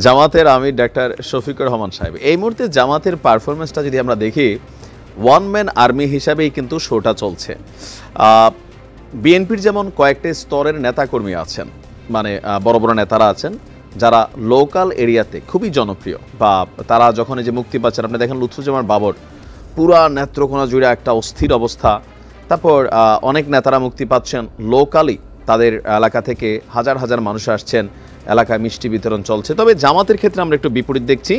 জামাতের আমির ডাক্তার শফিকুর রহমান সাহেব। এই মুহূর্তে জামাতের পারফরমেন্সটা যদি আমরা দেখি, ওয়ান ম্যান আর্মি হিসাবেই কিন্তু শোটা চলছে। বিএনপির যেমন কয়েকটি স্তরের নেতাকর্মী আছেন, মানে বড় বড় নেতারা আছেন যারা লোকাল এরিয়াতে খুবই জনপ্রিয়, বা তারা যখন এই যে মুক্তি পাচ্ছেন, আপনি দেখেন লুৎফুজ্জামান বাবর পুরা নেত্রকোনা জুড়ে একটা অস্থির অবস্থা। তারপর অনেক নেতারা মুক্তি পাচ্ছেন লোকালি, তাদের এলাকা থেকে হাজার হাজার মানুষ আসছেন, এলাকায় মিষ্টি বিতরণ চলছে। তবে জামাতের ক্ষেত্রে আমরা একটু বিপরীত দেখছি।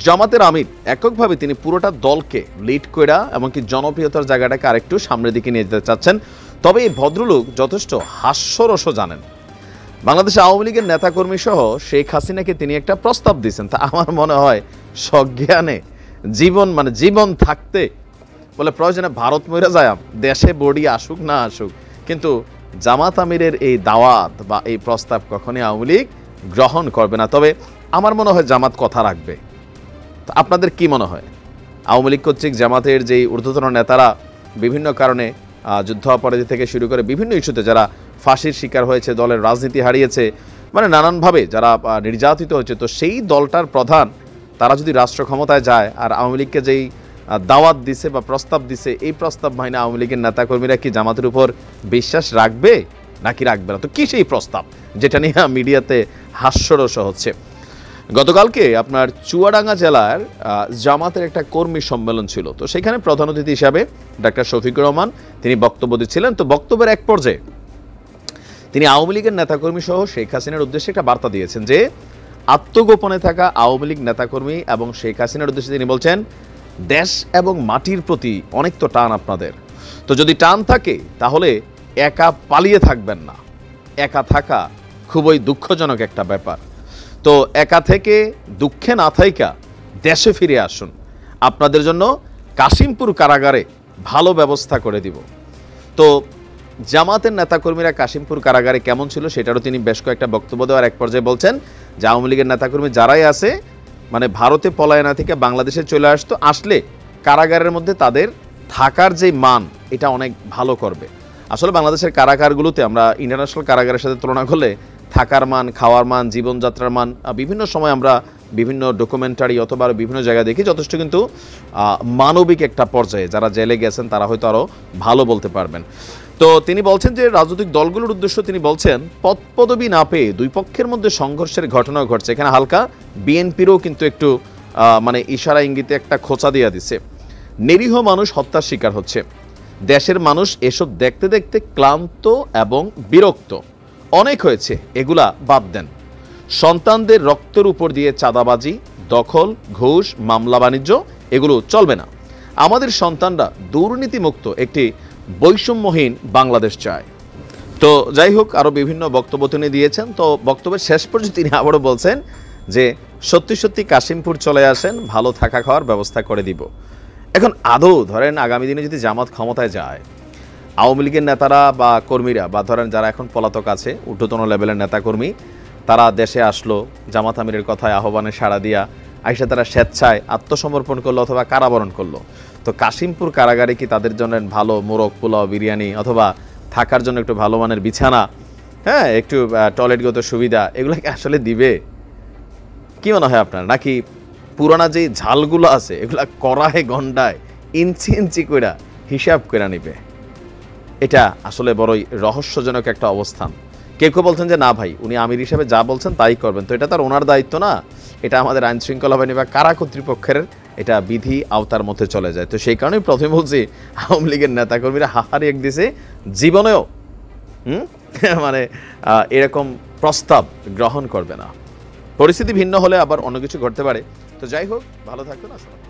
জামাতের আমির এককভাবে তিনি পুরোটা দলকে লিড করা এমনকি জনপ্রিয়তার জায়গাটাকে আরেকটু সামনের দিকে নিয়ে যেতে চাচ্ছেন। তবে এই ভদ্রলোক যথেষ্ট হাস্যরসও জানেন। বাংলাদেশ আওয়ামী লীগের নেতাকর্মী সহ শেখ হাসিনাকে তিনি একটা প্রস্তাব দিয়েছেন, তা আমার মনে হয় সজ্ঞানে জীবন থাকতে বলে প্রয়োজনে ভারত মইরা যায়, দেশে বডি আসুক না আসুক, কিন্তু জামাত আমিরের এই দাওয়াত বা এই প্রস্তাব কখনই আওয়ামী লীগ গ্রহণ করবে না। তবে আমার মনে হয় জামাত কথা রাখবে। তো আপনাদের কি মনে হয়? আওয়ামী লীগ কর্তৃক জামাতের যেই ঊর্ধ্বতন নেতারা বিভিন্ন কারণে যুদ্ধাপরাধী থেকে শুরু করে বিভিন্ন ইস্যুতে যারা ফাঁসির শিকার হয়েছে, দলের রাজনীতি হারিয়েছে, মানে নানানভাবে যারা নির্যাতিত হয়েছে, তো সেই দলটার প্রধান তারা যদি রাষ্ট্র ক্ষমতায় যায় আর আওয়ামী লীগকে যেই দাওয়াত দিছে বা প্রস্তাব দিছে, এই প্রস্তাব মাইনে আওয়ামী লীগের নেতাকর্মীরা কি জামাতের উপর বিশ্বাস রাখবে নাকি রাখবে না? তো কি সেই প্রস্তাব যেটা নিয়ে মিডিয়াতে হাস্যরস হচ্ছে? গতকালকে আপনার চুয়াডাঙ্গা জেলার জামাতের একটা কর্মী সম্মেলন ছিল, তো সেখানে প্রধান অতিথি হিসাবে ডাক্তার শফিকুর রহমান তিনি বক্তব্য দিচ্ছিলেন। তো বক্তব্যের এক পর্যায়ে তিনি আওয়ামী লীগের নেতাকর্মী সহ শেখ হাসিনার উদ্দেশ্যে একটা বার্তা দিয়েছেন যে আত্মগোপনে থাকা আওয়ামী লীগ নেতাকর্মী এবং শেখ হাসিনার উদ্দেশ্যে তিনি বলছেন, দেশ এবং মাটির প্রতি অনেক তো টান আপনাদের, তো যদি টান থাকে তাহলে একা পালিয়ে থাকবেন না। একা থাকা খুবই দুঃখজনক একটা ব্যাপার। তো একা থেকে দুঃখে না থাইকা দেশে ফিরে আসুন, আপনাদের জন্য কাশিমপুর কারাগারে ভালো ব্যবস্থা করে দিব। তো জামাতের নেতাকর্মীরা কাশিমপুর কারাগারে কেমন ছিল সেটারও তিনি বেশ কয়েকটা বক্তব্য দেওয়ার এক পর্যায়ে বলছেন যে আওয়ামী লীগের নেতাকর্মী যারাই আছে, মানে ভারতে পলায়না থেকে বাংলাদেশে চলে আসলে কারাগারের মধ্যে তাদের থাকার যে মান এটা অনেক ভালো করবে। আসলে বাংলাদেশের কারাগারগুলোতে আমরা ইন্টারন্যাশনাল কারাগারের সাথে তুলনা করলে থাকার মান, খাওয়ার মান, জীবনযাত্রার মান বিভিন্ন সময় আমরা বিভিন্ন ডকুমেন্টারি অথবা বিভিন্ন জায়গায় দেখি যথেষ্ট কিন্তু মানবিক একটা পর্যায়ে। যারা জেলে গেছেন তারা হয়তো আরও ভালো বলতে পারবেন। তো তিনি বলছেন যে রাজনৈতিক দলগুলোর উদ্দেশ্য তিনি বলছেন পদপদবি না পেয়ে দুই পক্ষের মধ্যে সংঘর্ষের ঘটনাও ঘটছে। এখানে হালকা বিএনপিরও কিন্তু একটু মানে ইশারা ইঙ্গিতে একটা খোঁচা দিয়ে দিছে। নিরীহ মানুষ হত্যার শিকার হচ্ছে, দেশের মানুষ এসব দেখতে দেখতে ক্লান্ত এবং বিরক্ত অনেক হয়েছে, এগুলা বাদ দেন। সন্তানদের রক্তের উপর দিয়ে চাঁদাবাজি, দখল, ঘুষ, মামলা বাণিজ্য এগুলো চলবে না। আমাদের সন্তানরা দুর্নীতিমুক্ত একটি বৈষম্যহীন বাংলাদেশ চায়। তো যাই হোক, আরও বিভিন্ন বক্তব্য তিনি দিয়েছেন। তো বক্তব্যের শেষ পর্যন্ত তিনি আবারও বলছেন যে সত্যি সত্যি কাশিমপুর চলে আসেন, ভালো থাকা খাওয়ার ব্যবস্থা করে দিব। এখন আদৌ ধরেন আগামী দিনে যদি জামাত ক্ষমতায় যায়, আওয়ামী লীগের নেতারা বা কর্মীরা বা ধরেন যারা এখন পলাতক আছে ঊর্ধ্বতন লেভেলের নেতাকর্মী, তারা দেশে আসলো, জামাত আমিরের কথায় আহ্বানে সাড়া দিয়া আইসা তারা স্বেচ্ছায় আত্মসমর্পণ করলো অথবা কারাবরণ করলো, তো কাশিমপুর কারাগারে কি তাদের জন্য ভালো মোরগ পোলাও বিরিয়ানি অথবা থাকার জন্য একটু ভালো মানের বিছানা, হ্যাঁ একটু টয়লেটগত সুবিধা এগুলোকে আসলে দিবে? কি মনে হয় আপনার? নাকি পুরানা যেই ঝালগুলো আছে এগুলা কড়ায় গন্ডায় ইঞ্চি ইঞ্চি করে হিসাব করে নিবে? এটা আসলে বড়ই রহস্যজনক একটা অবস্থান। কেউ কেউ বলছেন যে না ভাই, উনি আমির হিসেবে যা বলছেন তাই করবেন, তো এটা তার ওনার দায়িত্ব না, এটা আমাদের আইন শৃঙ্খলা বাহিনী বা কারা কর্তৃপক্ষের এটা বিধি আওতার মধ্যে চলে যায়। তো সেই কারণেই প্রথমে বলছি আওয়ামী লীগের নেতাকর্মীরা হাহারি এক দিছে, জীবনেও মানে এরকম প্রস্তাব গ্রহণ করবে না। পরিস্থিতি ভিন্ন হলে আবার অন্য কিছু ঘটতে পারে। তো যাই হোক, ভালো থাকুন। আসসালাম।